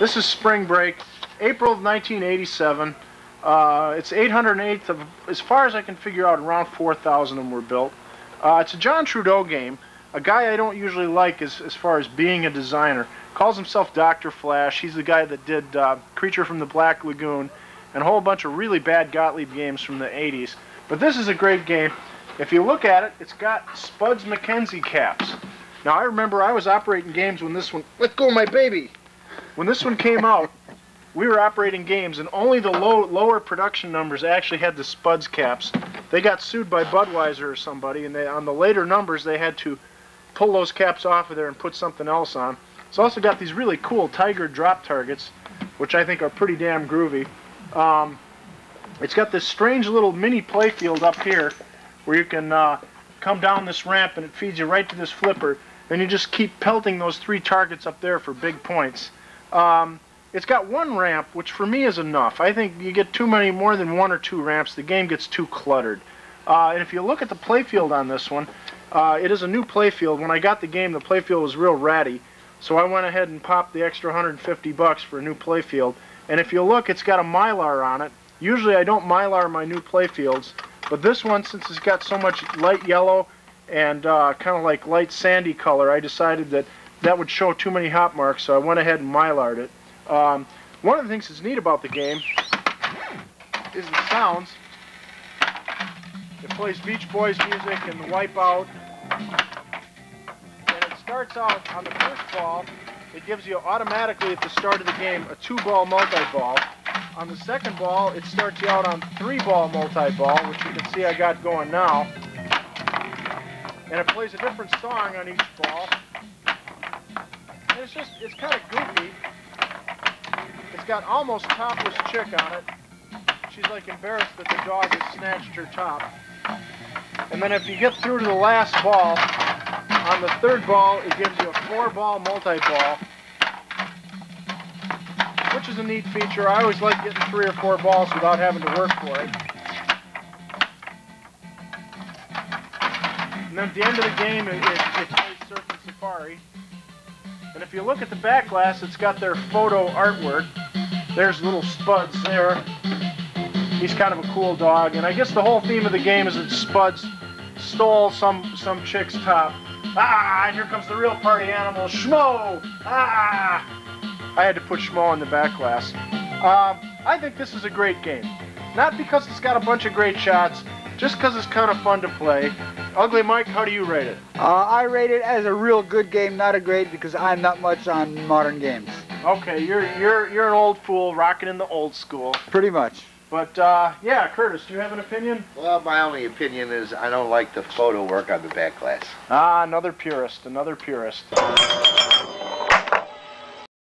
This is Spring Break, April of 1987. It's 808th of, as far as I can figure out, around 4,000 of them were built. It's a John Trudeau game, a guy I don't usually like as far as being a designer. Calls himself Dr. Flash. He's the guy that did Creature from the Black Lagoon and a whole bunch of really bad Gottlieb games from the 80s. But this is a great game. If you look at it, it's got Spud MacKenzie caps. Now I remember I was operating games when this one, let go my baby! When this one came out, we were operating games and only the lower production numbers actually had the Spud's caps. They got sued by Budweiser or somebody, and on the later numbers they had to pull those caps off of there and put something else on. It's also got these really cool Tiger drop targets, which I think are pretty damn groovy. It's got this strange little mini playfield up here where you can come down this ramp and it feeds you right to this flipper, and you just keep pelting those 3 targets up there for big points. It's got 1 ramp, which for me is enough. I think you get more than 1 or 2 ramps, the game gets too cluttered. And if you look at the playfield on this one, it is a new playfield. When I got the game, the playfield was real ratty, so I went ahead and popped the extra $150 for a new playfield. And if you look, it's got a Mylar on it. Usually I don't Mylar my new playfields, but this one, since it's got so much light yellow and kind of like light sandy color, I decided that that would show too many hop marks, so I went ahead and Mylar'd it. One of the things that's neat about the game is the sounds. It plays Beach Boys music and the Wipeout. And it starts out on the first ball. It gives you automatically at the start of the game a 2-ball multi-ball. On the second ball, it starts you out on 3-ball multi-ball, which you can see I got going now. And it plays a different song on each ball. And it's kind of goofy. It's got almost topless chick on it. She's like embarrassed that the dog has snatched her top. And then if you get through to the last ball, on the third ball, it gives you a 4-ball multi-ball, which is a neat feature. I always like getting 3 or 4 balls without having to work for it. And then at the end of the game, it plays Surf and Safari. And if you look at the back glass, it's got their photo artwork. There's little Spuds there. He's kind of a cool dog. And I guess the whole theme of the game is that Spuds stole some chick's top. Ah, and here comes the real party animal, Schmo! Ah! I had to put Schmo in the back glass. I think this is a great game. Not because it's got a bunch of great shots, just because it's kind of fun to play. Ugly Mike, how do you rate it? I rate it as a real good game, not a great, because I'm not much on modern games. Okay, you're an old fool rocking in the old school. Pretty much. But yeah, Curtis, do you have an opinion? Well, my only opinion is I don't like the photo work on the back glass. Ah, another purist, another purist.